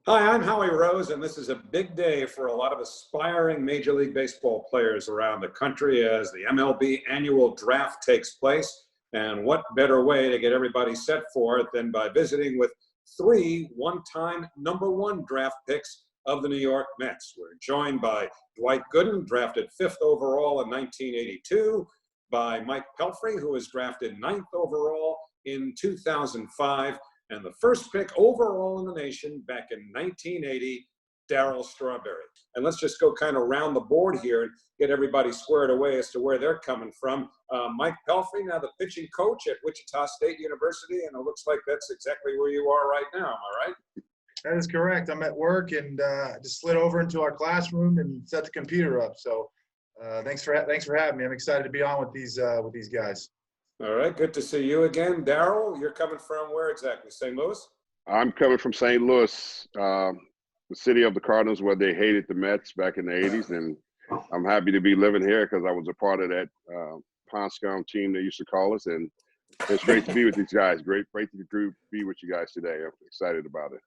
Hi, I'm Howie Rose, and this is a big day for a lot of aspiring Major League Baseball players around the country as the MLB annual draft takes place. And what better way to get everybody set for it than by visiting with three one-time #1 draft picks of the New York Mets. We're joined by Dwight Gooden, drafted 5th overall in 1982, by Mike Pelfrey, who was drafted 9th overall in 2005, and the first pick overall in the nation back in 1980, Darryl Strawberry. And let's just go kind of round the board here and get everybody squared away as to where they're coming from. Mike Pelfrey, now the pitching coach at Wichita State University, and it looks like that's exactly where you are right now. Am I right? That is correct. I'm at work and just slid over into our classroom and set the computer up. So thanks for having me. I'm excited to be on with these guys. All right, good to see you again. Darryl, you're coming from where exactly? St. Louis? I'm coming from St. Louis, the city of the Cardinals, where they hated the Mets back in the 80s. And I'm happy to be living here because I was a part of that Pond team they used to call us. And it's great to be with these guys. Great to be with you guys today. I'm excited about it.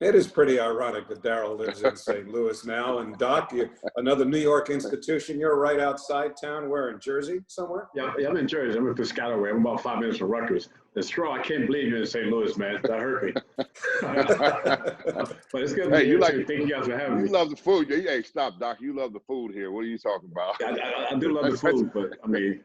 It is pretty ironic that Darryl lives in St. Louis now. And Doc, another New York institution. You're right outside town. Where, in Jersey somewhere? Yeah, I'm in Jersey. I'm in Piscataway. I'm about 5 minutes from Rutgers. The straw, I can't believe you're in St. Louis, man. That hurt me. But it's good. Hey, thank you guys for having me. You love the food. Hey, stop, Doc. You love the food here. What are you talking about? I do love the food, but I mean.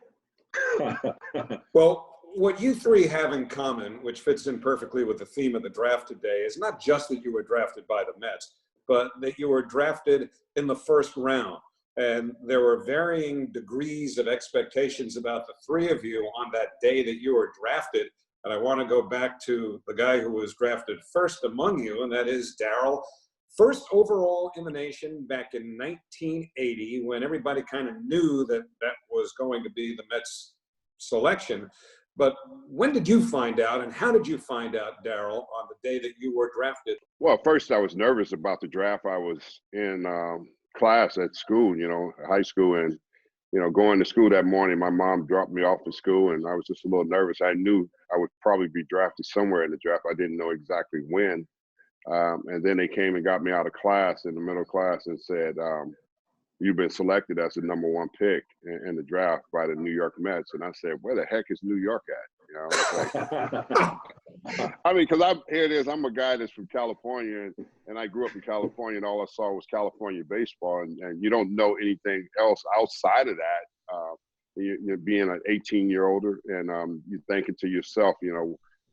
Well, what you three have in common, which fits in perfectly with the theme of the draft today, is not just that you were drafted by the Mets, but that you were drafted in the first round. And there were varying degrees of expectations about the three of you on that day that you were drafted. And I want to go back to the guy who was drafted first among you, and that is Darryl. First overall in the nation back in 1980, when everybody kind of knew that that was going to be the Mets selection. But when did you find out, and how did you find out, Darryl, on the day that you were drafted? Well, first I was nervous about the draft. I was in class at school, high school, and, going to school that morning, my mom dropped me off at school, and I was just a little nervous. I knew I would probably be drafted somewhere in the draft. I didn't know exactly when. And then they came and got me out of class in the middle class and said, you've been selected as the #1 pick in the draft by the New York Mets. And I said, where the heck is New York at? I mean, because I'm a guy that's from California, and I grew up in California, and all I saw was California baseball, and you don't know anything else outside of that. You're being an 18-year-older, and you're thinking to yourself,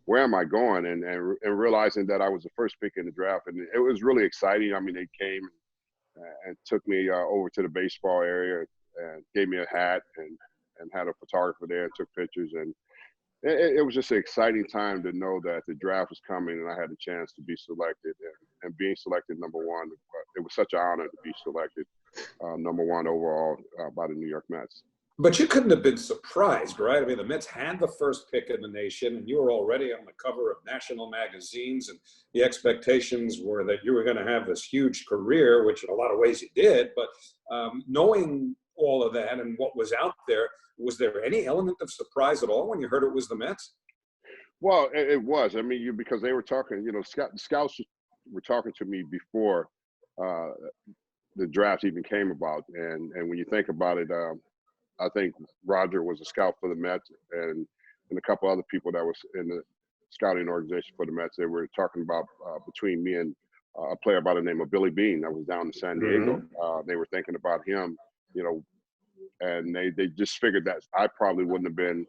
where am I going? And realizing that I was the first pick in the draft, and it was really exciting. I mean, they came and took me over to the baseball area and gave me a hat and had a photographer there and took pictures. And it was just an exciting time to know that the draft was coming and I had a chance to be selected. And being selected #1, it was such an honor to be selected #1 overall by the New York Mets. But you couldn't have been surprised, right? I mean, the Mets had the first pick in the nation, and you were already on the cover of national magazines, and the expectations were that you were going to have this huge career, which in a lot of ways you did. But knowing all of that and what was out there, was there any element of surprise at all when you heard it was the Mets? Well, it was. I mean, because they were talking, scouts were talking to me before the draft even came about. And when you think about it, I think Roger was a scout for the Mets, and a couple other people that was in the scouting organization for the Mets. They were talking about between me and a player by the name of Billy Beane that was down in San Diego. They were thinking about him, and they just figured that I probably wouldn't have been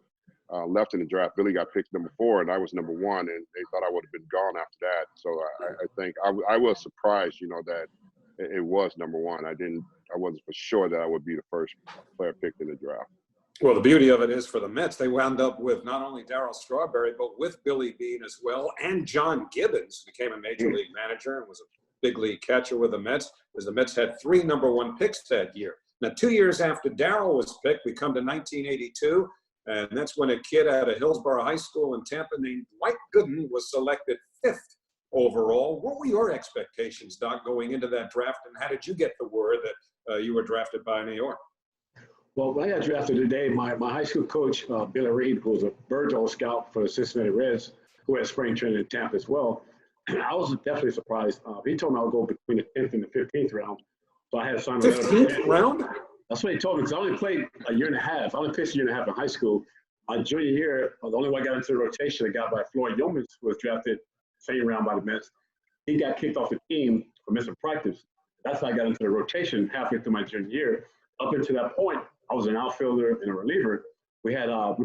left in the draft. Billy got picked #4, and I was #1, and they thought I would have been gone after that. So I think I was surprised, that it was #1. I wasn't for sure that I would be the first player picked in the draft. Well, the beauty of it is for the Mets, they wound up with not only Darryl Strawberry, but with Billy Beane as well, and John Gibbons became a major league manager and was a big league catcher with the Mets, because the Mets had 3 #1 picks that year. Now, 2 years after Darryl was picked, we come to 1982, and that's when a kid out of Hillsborough High School in Tampa named Dwight Gooden was selected 5th overall. What were your expectations, Doc, going into that draft, and how did you get the word that you were drafted by New York? Well, when I got drafted today, my high school coach, Billy Reed, who was a Virgil scout for the Cincinnati Reds, who had spring training in Tampa as well, I was definitely surprised. He told me I would go between the 10th and the 15th round. So I had to sign a letter. 15th round? That's what he told me, because I only played a year and a half. I only pitched a year and a half in high school. My junior year, the only one I got into the rotation, I got by Floyd Yeomans, who was drafted same round by the Mets. He got kicked off the team for missing practice. That's how I got into the rotation halfway through my junior year. Up until that point, I was an outfielder and a reliever. We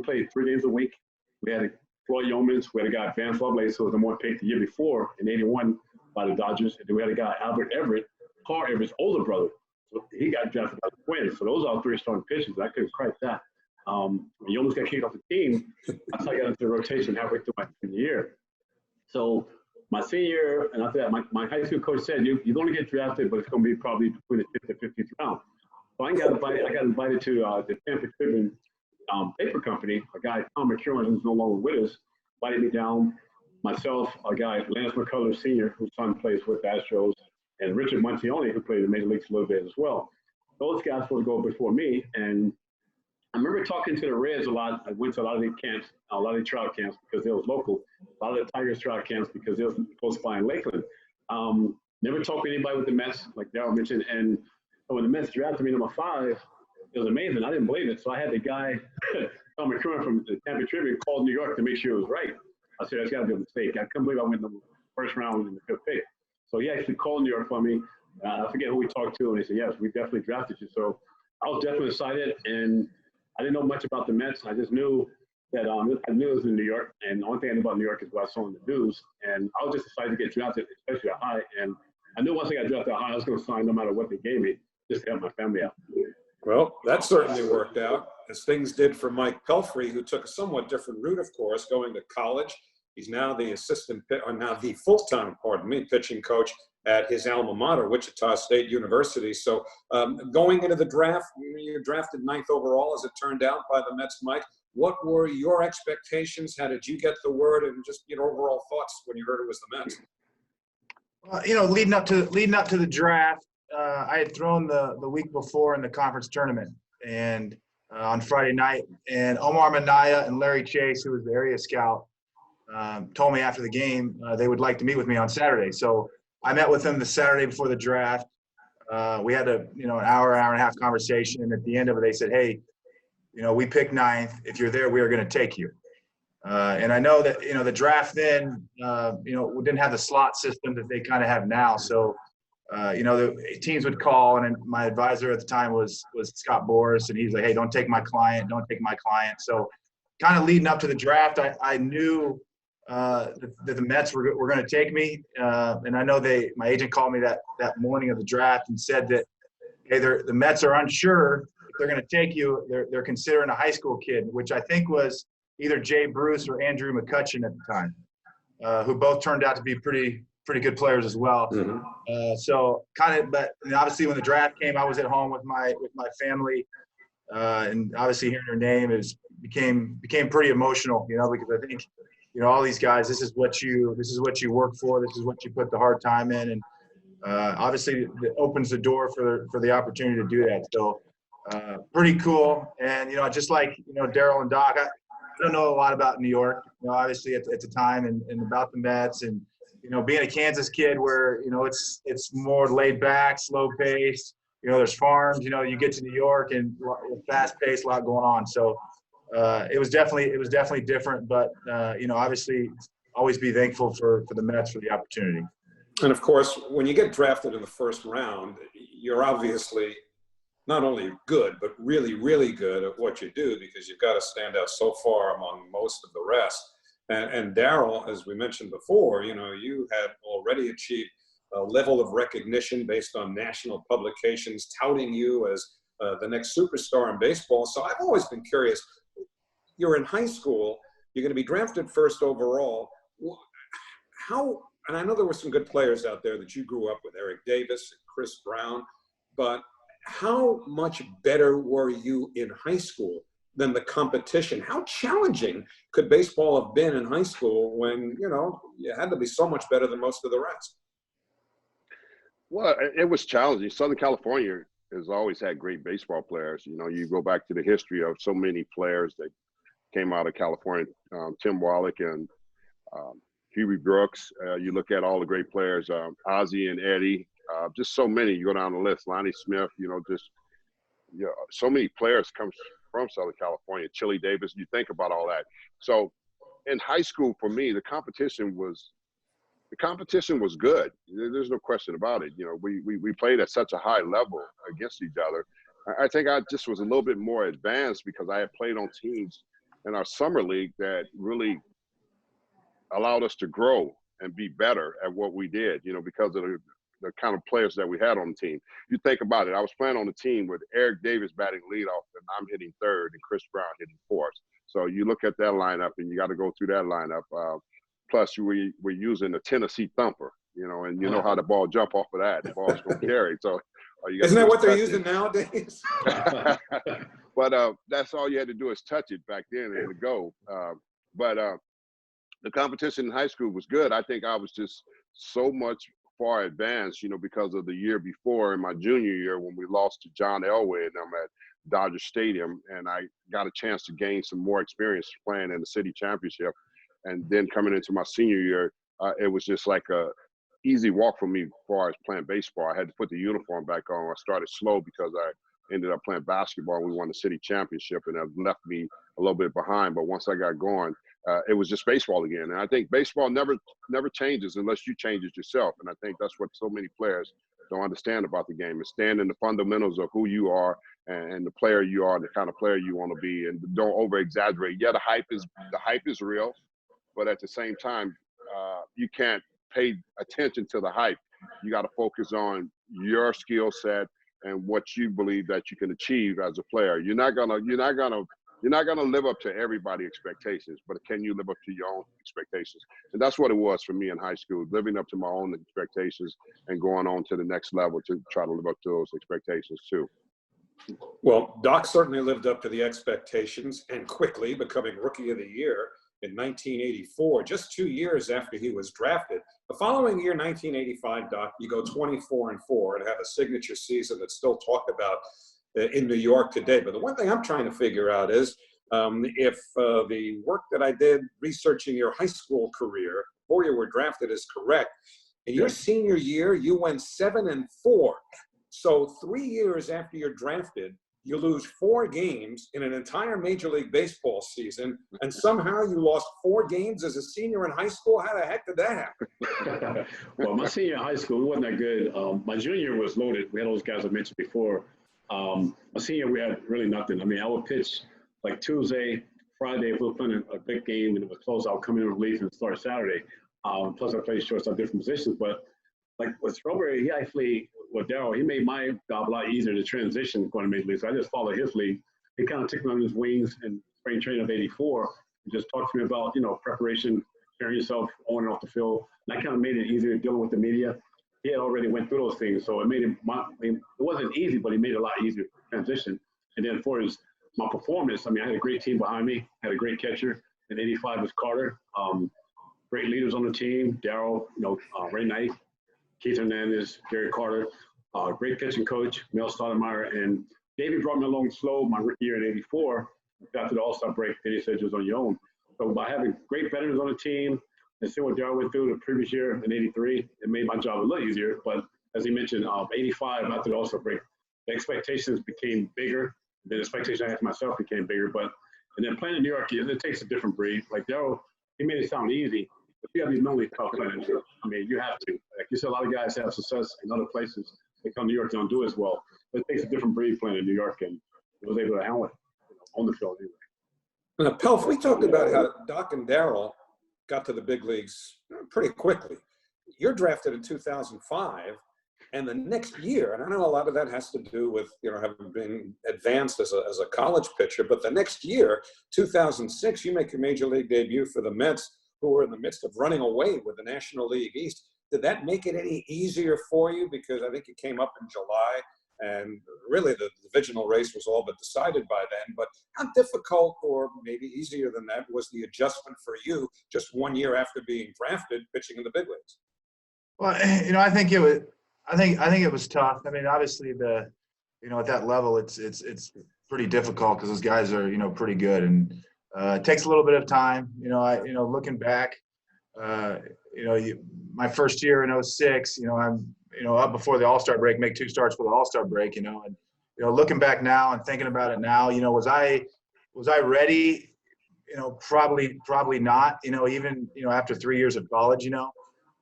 played 3 games a week. We had Floyd Yeomans. We had a guy, Vance Lovelace, who was the one picked the year before in '81 by the Dodgers. And then we had a guy, Albert Everett, Carl Everett's older brother. So he got drafted by the Twins. So those are 3 starting pitchers. I couldn't crack that. When Yeomans got kicked off the team, that's how I got into the rotation halfway through my senior year. So my senior year, and after that, my high school coach said, you're going to get drafted, but it's going to be probably between the 5th and 15th round. So I got invited to the Tampa Tribune paper company. A guy, Tom McCurran, who's no longer with us, invited me down. Myself, a guy, Lance McCullers Sr., whose son plays with the Astros, and Richard Montione, who played in the Major Leagues a little bit as well. Those guys were to go before me, and I remember talking to the Reds a lot. I went to a lot of the camps, a lot of the trout camps because they was local, a lot of the Tigers trout camps because they was close by in Lakeland. Never talked to anybody with the Mets, like Darryl mentioned, and when the Mets drafted me number 5, it was amazing. I didn't believe it, so I had the guy, Tom McCurran from the Tampa Tribune, called New York to make sure it was right. I said, that's got to be a mistake. I couldn't believe I went in the first round in the 5th pick. So he actually called New York for me. I forget who we talked to, and he said, yes, we definitely drafted you. So I was definitely excited, and I didn't know much about the Mets. I just knew that I knew it was in New York, and the only thing I knew about New York is what I saw in the news. And I was just excited to get drafted, especially at high. And I knew once I got drafted at high, I was going to sign no matter what they gave me, just to help my family out. Well, that certainly worked out, as things did for Mike Pelfrey, who took a somewhat different route, of course, going to college. He's now the full-time, pitching coach at his alma mater, Wichita State University. So going into the draft, you drafted 9th overall, as it turned out, by the Mets, Mike. What were your expectations? How did you get the word, and just overall thoughts when you heard it was the Mets? Leading up to the draft, I had thrown the week before in the conference tournament, and on Friday night, and Omar Minaya and Larry Chase, who was the area scout, told me after the game they would like to meet with me on Saturday. So I met with them the Saturday before the draft. We had an hour and a half conversation, and at the end of it, they said, "Hey, we picked 9th. If you're there, we are going to take you." And I know that the draft then, we didn't have the slot system that they kind of have now. So, the teams would call, and my advisor at the time was Scott Boras, and he's like, "Hey, don't take my client. Don't take my client." So, kind of leading up to the draft, I knew that the Mets were going to take me, and I know my agent called me that morning of the draft and said that, hey, the Mets are unsure if they're going to take you. They're considering a high school kid, which I think was either Jay Bruce or Andrew McCutcheon at the time, who both turned out to be pretty good players as well. Mm-hmm. So but obviously when the draft came, I was at home with my family, and obviously hearing their name became pretty emotional, because I think, all these guys, this is what you work for. This is what you put the hard time in. And obviously it opens the door for the opportunity to do that. So pretty cool. And, just like, Darryl and Doc, I don't know a lot about New York, obviously at the time and about the Mets, and, being a Kansas kid where, it's more laid back, slow paced, there's farms, you get to New York and fast paced, a lot going on. So it was definitely different, but obviously always be thankful for the Mets for the opportunity. And of course, when you get drafted in the first round, you're obviously not only good, but really, really good at what you do, because you've got to stand out so far among most of the rest. And Darryl, as we mentioned before, you had already achieved a level of recognition based on national publications touting you as the next superstar in baseball. So I've always been curious. You're in high school. You're going to be drafted 1st overall. And I know there were some good players out there that you grew up with, Eric Davis and Chris Brown, but how much better were you in high school than the competition? How challenging could baseball have been in high school when, you had to be so much better than most of the rest? Well, it was challenging. Southern California has always had great baseball players. You go back to the history of so many players that came out of California, Tim Wallach and Huey Brooks. You look at all the great players, Ozzie and Eddie, just so many. You go down the list, Lonnie Smith, so many players come from Southern California, Chili Davis. You think about all that. So in high school, for me, the competition was good. There's no question about it. We played at such a high level against each other. I think I just was a little bit more advanced because I had played on teams in our summer league that really allowed us to grow and be better at what we did, because of the kind of players that we had on the team. You think about it, I was playing on the team with Eric Davis batting leadoff, and I'm hitting third, and Chris Brown hitting fourth. So you look at that lineup, and you got to go through that lineup. Plus, we're using the Tennessee thumper, and you know how the ball jump off of that. The ball's going to carry. So isn't that what they're using nowadays? But that's all you had to do is touch it back then and it go. But the competition in high school was good. I think I was just so much far advanced, because of the year before in my junior year when we lost to John Elway and them at Dodger Stadium, and I got a chance to gain some more experience playing in the city championship. And then coming into my senior year, it was just like a easy walk for me as far as playing baseball. I had to put the uniform back on. I started slow because I ended up playing basketball and we won the city championship, and that left me a little bit behind. But once I got going, it was just baseball again. And I think baseball never changes unless you change it yourself. And I think that's what so many players don't understand about the game, is stand in the fundamentals of who you are and the player you are, the kind of player you want to be, and don't over exaggerate. Yeah, the hype is real, but at the same time, you can't pay attention to the hype. You got to focus on your skill set and what you believe that you can achieve as a player. You're not gonna live up to everybody's expectations, but can you live up to your own expectations? And that's what it was for me in high school, living up to my own expectations and going on to the next level to try to live up to those expectations too. Well, Doc certainly lived up to the expectations and quickly becoming Rookie of the Year in 1984, just 2 years after he was drafted. The following year, 1985, Doc, you go 24-4 and have a signature season that's still talked about in New York today. But the one thing I'm trying to figure out is if the work that I did researching your high school career before you were drafted is correct. In your senior year, you went 7-4. So 3 years after you're drafted, you lose 4 games in an entire Major League Baseball season, and somehow you lost 4 games as a senior in high school? How the heck did that happen? Well, my senior in high school, it wasn't that good. My junior year was loaded. We had those guys I mentioned before. My senior, we had really nothing. I mean, I would pitch like Tuesday, Friday, if we were playing a big game and it was close, I would come in relief and start Saturday. Plus, I played shortstop, different positions. But like with Strawberry, he actually, with Darryl, he made my job a lot easier to transition going to Major League. So I just followed his lead. He kind of took me on his wings in spring training of '84 and just talked to me about, preparation, preparing yourself on and off the field. And that kind of made it easier dealing with the media. He had already went through those things, so it made it. It wasn't easy, but he made it a lot easier to transition. And then for my performance, I mean, I had a great team behind me. Had a great catcher. In '85 was Carter. Great leaders on the team. Darryl, Ray Knight, Keith Hernandez, Gary Carter. Great pitching coach, Mel Stoudemire, and Davey brought me along slow my rookie year in '84. After the All-Star break, then he said, "Just on your own." So by having great veterans on the team, and see what Darryl went through the previous year in '83, it made my job a little easier. But as he mentioned, '85 after the All-Star break, the expectations became bigger. The expectations I had for myself became bigger. And then playing in New York, it takes a different breed. Like Darryl, he made it sound easy, but you have to be mentally tough playing in New York. I mean, you have to. Like you said, a lot of guys have success in other places. They come to New York, they don't do as well. But it takes a different breed playing in New York, and he was able to handle it on the field anyway. Now, Pelf, we talked about how Doc and Darryl got to the big leagues pretty quickly. You're drafted in 2005, and the next year, and I know a lot of that has to do with having been advanced as a college pitcher, but the next year, 2006, you make your major league debut for the Mets, who were in the midst of running away with the National League East. Did that make it any easier for you? Because I think it came up in July, and really the divisional race was all but decided by then. But how difficult, or maybe easier than that, was the adjustment for you just 1 year after being drafted, pitching in the big leagues? Well, I think it was. I think it was tough. I mean, obviously at that level, it's pretty difficult because those guys are pretty good, and it takes a little bit of time. Looking back, my first year in 06, I'm, up before the All-Star break, make 2 starts for the All-Star break, and, looking back now and thinking about it now, was I ready? Probably not, even, after 3 years of college,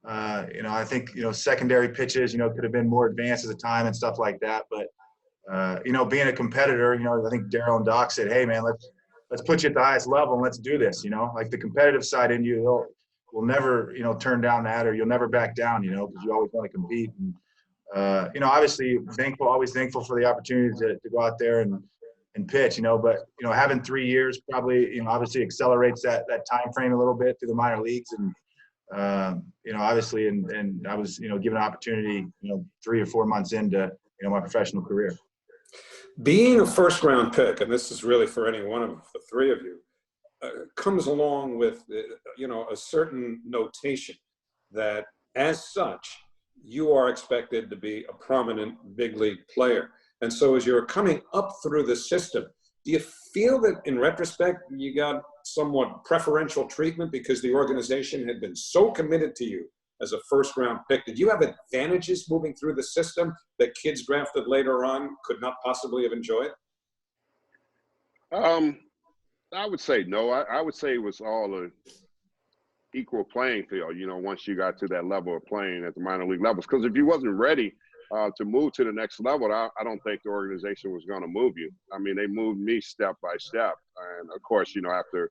I think, secondary pitches, could have been more advanced at the time and stuff like that. But, being a competitor, I think Darryl and Doc said, hey, man, let's put you at the highest level and let's do this, like the competitive side in you will never, turn down that, or you'll never back down, because you always want to compete. And, obviously always thankful for the opportunity to go out there and pitch, but, having 3 years probably, obviously accelerates that time frame a little bit through the minor leagues. And, obviously, and I was, given an opportunity, 3 or 4 months into, my professional career. Being a first-round pick, and this is really for any one of the 3 of you, comes along with, a certain notation that, as such, you are expected to be a prominent big league player. And so as you're coming up through the system, do you feel that in retrospect you got somewhat preferential treatment because the organization had been so committed to you as a first-round pick? Did you have advantages moving through the system that kids drafted later on could not possibly have enjoyed? I would say no. I would say it was all a equal playing field, once you got to that level of playing at the minor league levels. Because if you wasn't ready to move to the next level, I don't think the organization was going to move you. I mean, they moved me step by step. And, of course, after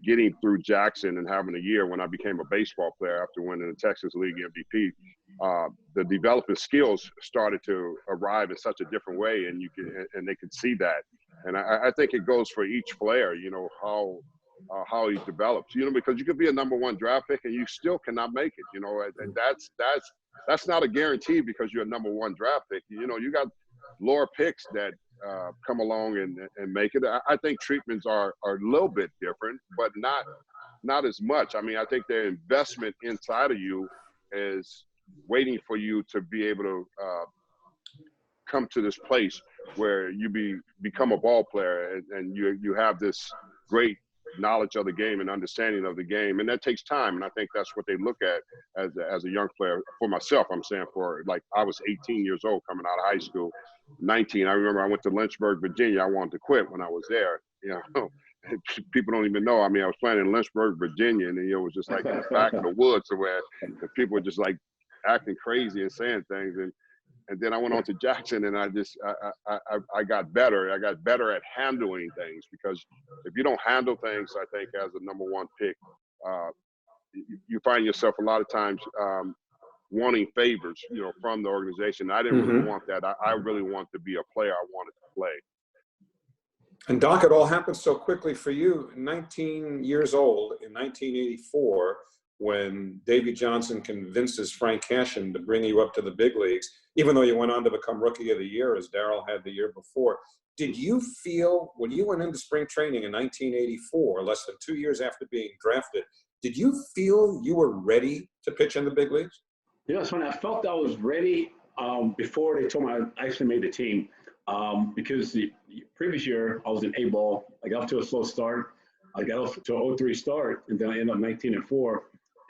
getting through Jackson and having a year when I became a baseball player after winning the Texas League MVP, the development skills started to arrive in such a different way, and they could see that. And I think it goes for each player, how he develops, because you could be a number 1 draft pick and you still cannot make it, and that's not a guarantee because you're a number 1 draft pick. You got lower picks that come along and make it. I think treatments are a little bit different, but not as much. I mean, I think their investment inside of you is waiting for you to be able to come to this place where you become a ball player and you have this great knowledge of the game and understanding of the game, and that takes time. And I think that's what they look at as a young player. For myself, I'm saying, I was 18 years old coming out of high school, 19. I remember I went to Lynchburg, Virginia. I wanted to quit when I was there. People don't even know. I mean, I was playing in Lynchburg, Virginia, and it was just like in the back of the woods where the people were just like acting crazy and saying things. And then I went on to Jackson, and I got better. I got better at handling things, because if you don't handle things, I think as a number 1 pick, you find yourself a lot of times wanting favors, from the organization. I didn't really want that. I really want to be a player. I wanted to play. And Doc, it all happened so quickly for you. 19 years old in 1984, when Davey Johnson convinces Frank Cashin to bring you up to the big leagues, even though you went on to become Rookie of the Year, as Darryl had the year before. Did you feel, when you went into spring training in 1984, less than 2 years after being drafted, did you feel you were ready to pitch in the big leagues? Yes, when I felt I was ready, before they told me I actually made the team, because the previous year I was in A-ball. I got off to a slow start. I got off to an 0-3 start, and then I ended up 19-4.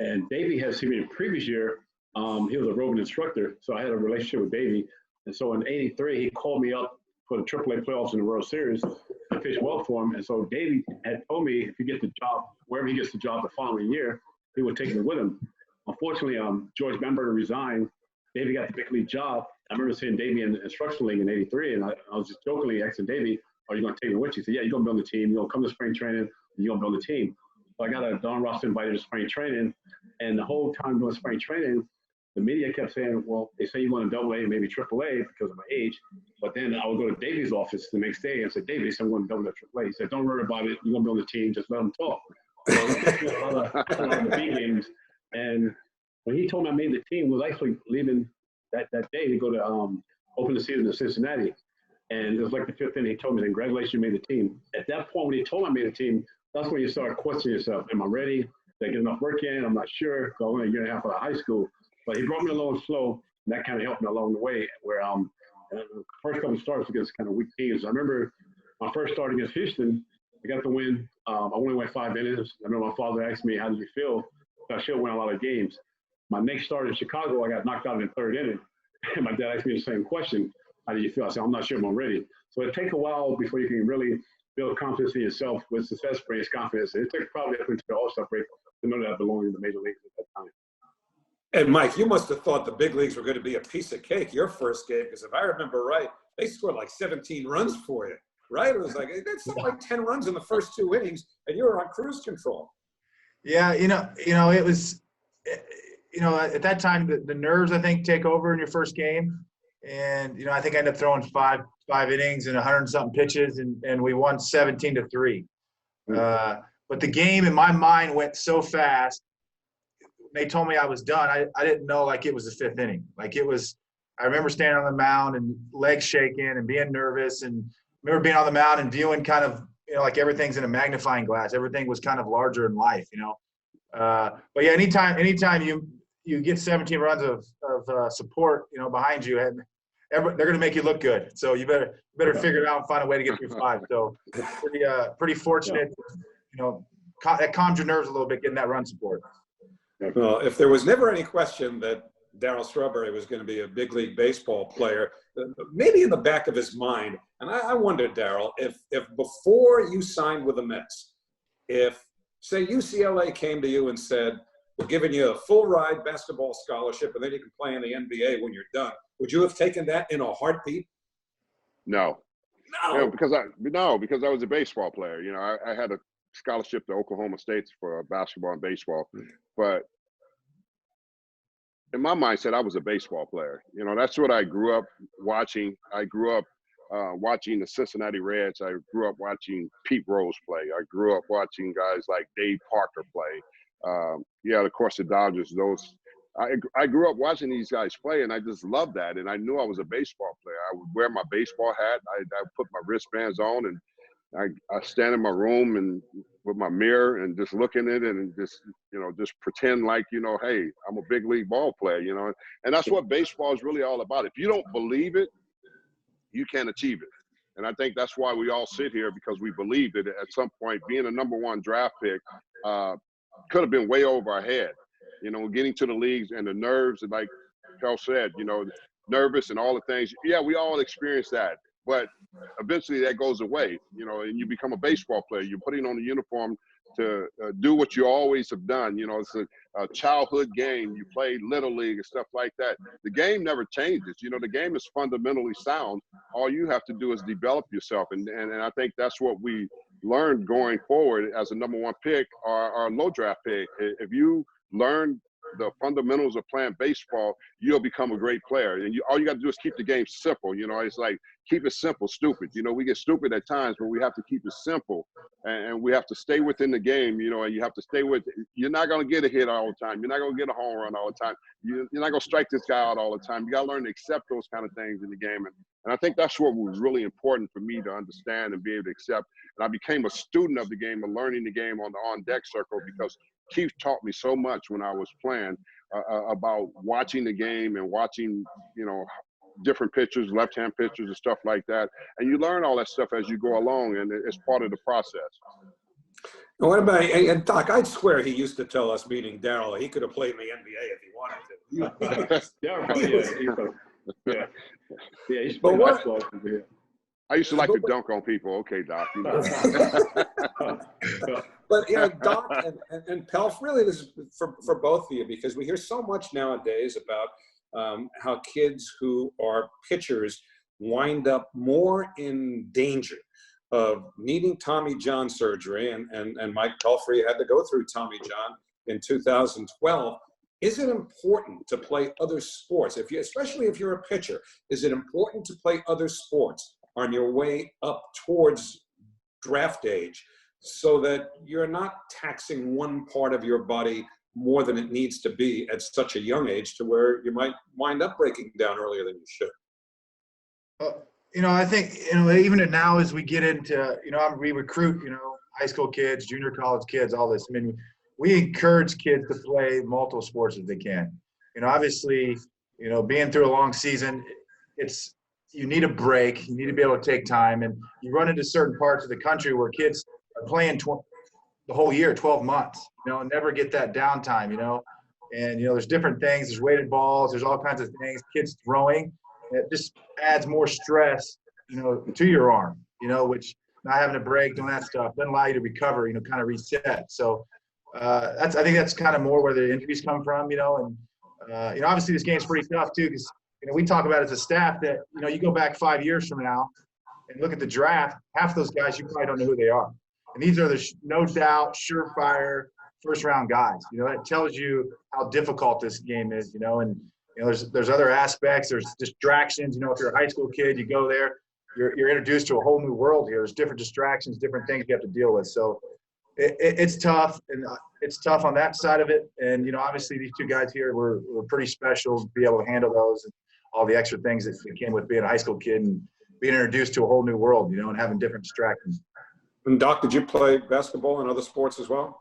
And Davey had seen me the previous year. He was a roving instructor, so I had a relationship with Davey. And so in '83, he called me up for the AAA playoffs in the World Series. I pitched well for him. And so Davey had told me if he gets the job, wherever he gets the job the following year, he would take me with him. Unfortunately, George Bamberger resigned. Davey got the big league job. I remember seeing Davey in the instructional league in '83, and I was just jokingly asking Davey, "Are you going to take me with you?" He said, "Yeah, you're going to be on the team. You're going to come to spring training, and you're going to be on the team." So I got a Don Ross invited to spring training, and the whole time doing spring training, the media kept saying, well, they say you want a AA, maybe AAA because of my age. But then I would go to Davey's office the next day and say, Davey, I'm going to AA, AAA. He said, don't worry about it. You're going to be on the team. Just let them talk. So the big games. And when he told me I made the team, was actually leaving that day to go to open the season in Cincinnati. And it was like the 5th inning. He told me, congratulations, you made the team. At that point, when he told me I made the team, that's when you start questioning yourself. Am I ready? Did I get enough work in? I'm not sure. I went a year and a half out of high school. But he brought me along slow, and that kind of helped me along the way. Where the first couple of starts against kind of weak teams. I remember my first start against Houston, I got the win. I only went 5 innings. I remember my father asked me, how did you feel? I should win a lot of games. My next start in Chicago, I got knocked out in the third inning. And my dad asked me the same question. How do you feel? I said, I'm not sure I'm ready. So it takes a while before you can really build confidence in yourself. With success brings confidence. It took probably up into the All-Star break to know that I belong in the major leagues at that time. And Mike, you must have thought the big leagues were going to be a piece of cake your first game, because if I remember right, they scored like 17 runs for you, right? It was like that's something like 10 runs in the first 2 innings, and you were on cruise control. Yeah, it was, at that time the nerves I think take over in your first game, and I think I ended up throwing five innings and 100-something pitches, and we won 17-3. But the game in my mind went so fast. They told me I was done. I didn't know like it was the fifth inning. Like it was. I remember standing on the mound and legs shaking and being nervous, and I remember being on the mound and viewing kind of like everything's in a magnifying glass. Everything was kind of larger in life, But yeah, anytime you get 17 runs of support, behind you, and they're going to make you look good. So you better figure it out and find a way to get through 5. So pretty fortunate. That calmed your nerves a little bit getting that run support. Well, if there was never any question that Darryl Strawberry was going to be a big league baseball player, maybe in the back of his mind, and I wonder, Darryl, if before you signed with the Mets, if, say, UCLA came to you and said, we're giving you a full ride basketball scholarship and then you can play in the NBA when you're done, would you have taken that in a heartbeat? No. No. Because I was a baseball player. I had a scholarship to Oklahoma State for basketball and baseball, but in my mindset, I was a baseball player. That's what I grew up watching. I grew up watching the Cincinnati Reds. I grew up watching Pete Rose play. I grew up watching guys like Dave Parker play. Of course, the Dodgers. I grew up watching these guys play, and I just loved that. And I knew I was a baseball player. I would wear my baseball hat. I put my wristbands on, and I stand in my room and with my mirror and just look in it and just pretend like, hey, I'm a big league ball player, and that's what baseball is really all about. If you don't believe it, you can't achieve it. And I think that's why we all sit here, because we believed it at some point. Being a number 1 draft pick could have been way over our head, getting to the leagues and the nerves, and like Pel said, nervous and all the things. Yeah, we all experience that. But eventually that goes away, and you become a baseball player. You're putting on a uniform to do what you always have done. It's a childhood game. You play Little League and stuff like that. The game never changes. The game is fundamentally sound. All you have to do is develop yourself. And I think that's what we learned going forward as a number 1 pick or low draft pick. If you learn the fundamentals of playing baseball, you'll become a great player. And all you got to do is keep the game simple. It's like, keep it simple, stupid. We get stupid at times, but we have to keep it simple. And we have to stay within the game, and you have to stay with it. You're not going to get a hit all the time. You're not going to get a home run all the time. You're not going to strike this guy out all the time. You got to learn to accept those kind of things in the game. And I think that's what was really important for me to understand and be able to accept. And I became a student of the game and learning the game on the on-deck circle, because Keith taught me so much when I was playing about watching the game and watching, different pitchers, left-hand pitchers and stuff like that. And you learn all that stuff as you go along, and it's part of the process. And what about, and Doc, I'd swear he used to tell us, meaning Darryl, he could have played in the NBA if he wanted to. He's But what? I used to like to dunk on people. Okay, Doc. But Doc and Pelf, really, this is for both of you, because we hear so much nowadays about how kids who are pitchers wind up more in danger of needing Tommy John surgery, and Mike Pelfrey had to go through Tommy John in 2012. Is it important to play other sports? Especially if you're a pitcher, is it important to play other sports on your way up towards draft age, so that you're not taxing one part of your body more than it needs to be at such a young age, to where you might wind up breaking down earlier than you should? I think, even now as we get into, we recruit, high school kids, junior college kids, all this. I mean, we encourage kids to play multiple sports if they can. Obviously, being through a long season, you need a break. You need to be able to take time. And you run into certain parts of the country where kids are playing the whole year, 12 months. and never get that downtime, And, there's different things. There's weighted balls. There's all kinds of things. Kids throwing. It just adds more stress, to your arm, which not having a break, doing that stuff doesn't allow you to recover, kind of reset. So I think that's kind of more where the injuries come from, and obviously this game's pretty tough too, because we talk about as a staff that you go back 5 years from now and look at the draft, half those guys you probably don't know who they are, and these are the no doubt surefire first round guys. That tells you how difficult this game is, and there's other aspects, there's distractions. If you're a high school kid, you go there, you're introduced to a whole new world here. There's different distractions, different things you have to deal with. So it's tough, and it's tough on that side of it. And obviously these two guys here were pretty special to be able to handle those and all the extra things that came with being a high school kid and being introduced to a whole new world, and having different distractions. And Doc, did you play basketball and other sports as well?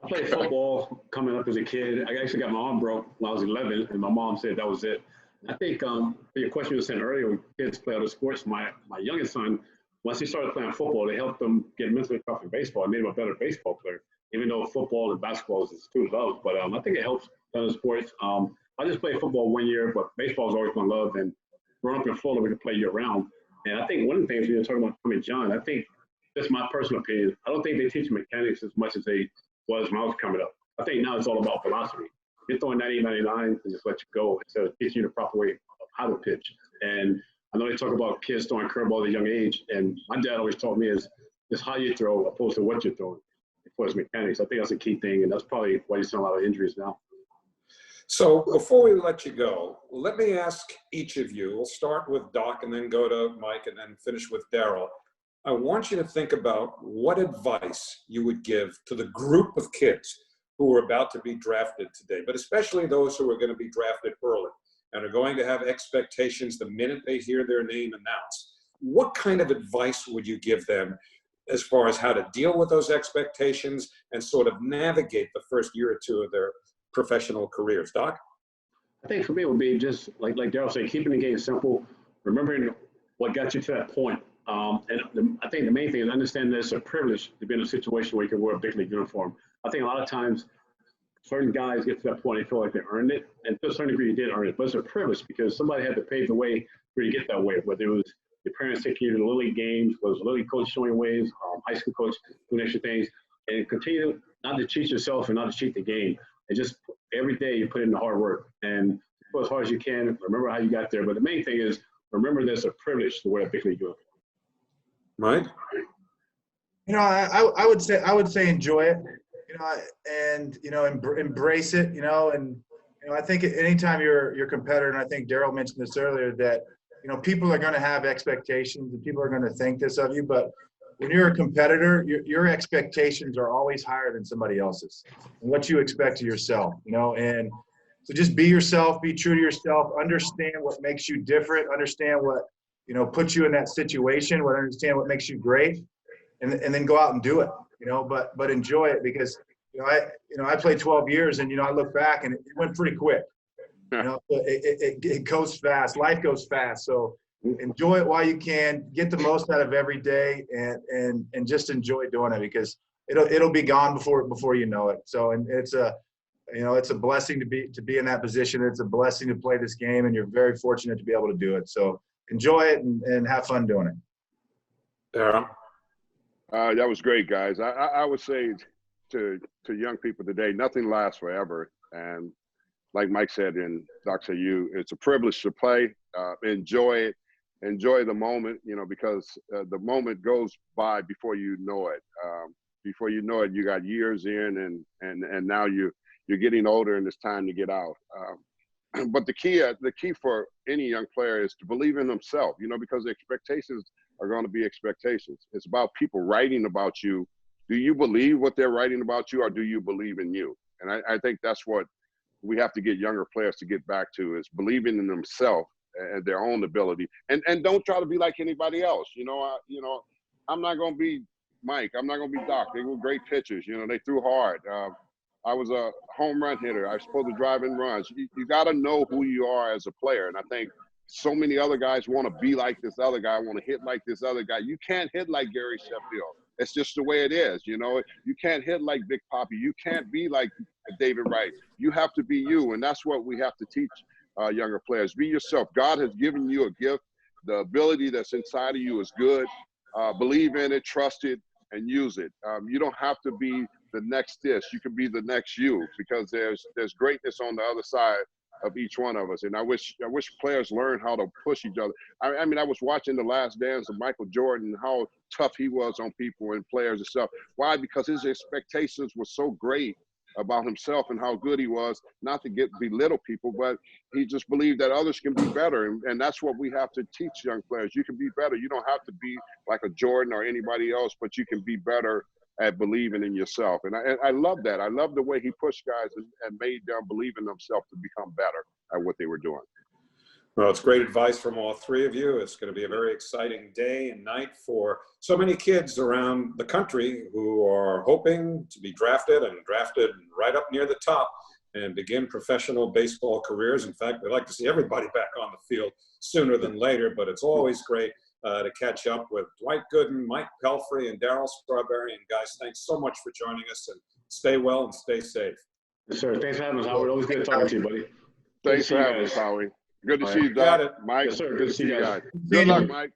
I played football coming up as a kid. I actually got my arm broke when I was 11, and my mom said that was it. I think for your question you were saying earlier, when kids play other sports, my youngest son, once he started playing football, they helped him get mentally tough in baseball. It made him a better baseball player, even though football and basketball is his true love. But I think it helps other sports. I just played football 1 year, but baseball is always my love. And growing up in Florida, we could play year-round. And I think one of the things when you're talking about Tommy John, I think, that's my personal opinion, I don't think they teach mechanics as much as they was when I was coming up. I think now it's all about velocity. You're throwing 90, 99 and just let you go instead of teaching you the proper way of how to pitch. And I know they talk about kids throwing curveballs at a young age, and my dad always taught me is how you throw opposed to what you're throwing as far as mechanics. I think that's a key thing, and that's probably why you see a lot of injuries now. So before we let you go, let me ask each of you, we'll start with Doc and then go to Mike and then finish with Darryl. I want you to think about what advice you would give to the group of kids who are about to be drafted today, but especially those who are going to be drafted early and are going to have expectations the minute they hear their name announced. What kind of advice would you give them as far as how to deal with those expectations and sort of navigate the first year or two of their professional careers? Doc? I think for me it would be just like Darryl said, keeping the game simple, remembering what got you to that point. I think the main thing is understanding that it's a privilege to be in a situation where you can wear a big league uniform. I think a lot of times certain guys get to that point, they feel like they earned it, and to a certain degree you did earn it, but it's a privilege because somebody had to pave the way for you to get that way, whether it was your parents taking you to Little League games, whether it was a Little League coach showing ways, high school coach doing extra things, and continue not to cheat yourself and not to cheat the game. And just every day you put in the hard work and go as hard as you can, remember how you got there. But the main thing is remember there's a privilege to wear a big league uniform. Right? I would say enjoy it, and embrace it, and I think anytime you're a competitor, and I think Darryl mentioned this earlier, that people are going to have expectations and people are going to think this of you, but when you're a competitor, your expectations are always higher than somebody else's and what you expect of yourself, and so just be yourself, be true to yourself, understand what makes you different, understand what puts you in that situation, understand what makes you great, and then go out and do it, but enjoy it, because I played 12 years and I look back and it went pretty quick. It goes fast. Life goes fast. So enjoy it while you can. Get the most out of every day, and just enjoy doing it, because it'll be gone before you know it. So, and it's a blessing to be in that position. It's a blessing to play this game, and you're very fortunate to be able to do it. So enjoy it and have fun doing it. Darryl? That was great, guys. I would say to young people today, nothing lasts forever. And like Mike said and Doc said, it's a privilege to play. Enjoy it. Enjoy the moment, because the moment goes by before you know it. Before you know it, you got years in, and now you're getting older, and it's time to get out. But the key for any young player is to believe in themselves, because the expectations are going to be expectations. It's about people writing about you. Do you believe what they're writing about you, or do you believe in you? And I think that's what we have to get younger players to get back to, is believing in themselves and their own ability. And don't try to be like anybody else. I'm not going to be Mike. I'm not going to be Doc. They were great pitchers. They threw hard. I was a home run hitter. I was supposed to drive in runs. You got to know who you are as a player. And I think so many other guys want to be like this other guy, want to hit like this other guy. You can't hit like Gary Sheffield. It's just the way it is. You know, you can't hit like Big Papi. You can't be like David Wright. You have to be you, and that's what we have to teach younger players. Be yourself. God has given you a gift. The ability that's inside of you is good. Believe in it, trust it, and use it. You don't have to be the next this. You can be the next you, because there's greatness on the other side of each one of us. And I wish players learn how to push each other. I mean, I was watching The Last Dance of Michael Jordan, how tough he was on people and players and stuff. Why? Because his expectations were so great about himself and how good he was, not to belittle people, but he just believed that others can be better. And that's what we have to teach young players. You can be better. You don't have to be like a Jordan or anybody else, but you can be better at believing in yourself. And I love that. I love the way he pushed guys and made them believe in themselves to become better at what they were doing. Well, it's great advice from all three of you. It's going to be a very exciting day and night for so many kids around the country who are hoping to be drafted right up near the top and begin professional baseball careers. In fact, we'd like to see everybody back on the field sooner than later, but it's always great to catch up with Dwight Gooden, Mike Pelfrey, and Darryl Strawberry. And guys, thanks so much for joining us, and stay well and stay safe. Yes, sir. Thanks for having us, Howard. Always good talking to you, buddy. Thanks for having us, Howie. Good to see you, Doc. Mike. Yes, sir. Good to see you guys. Good luck, Mike.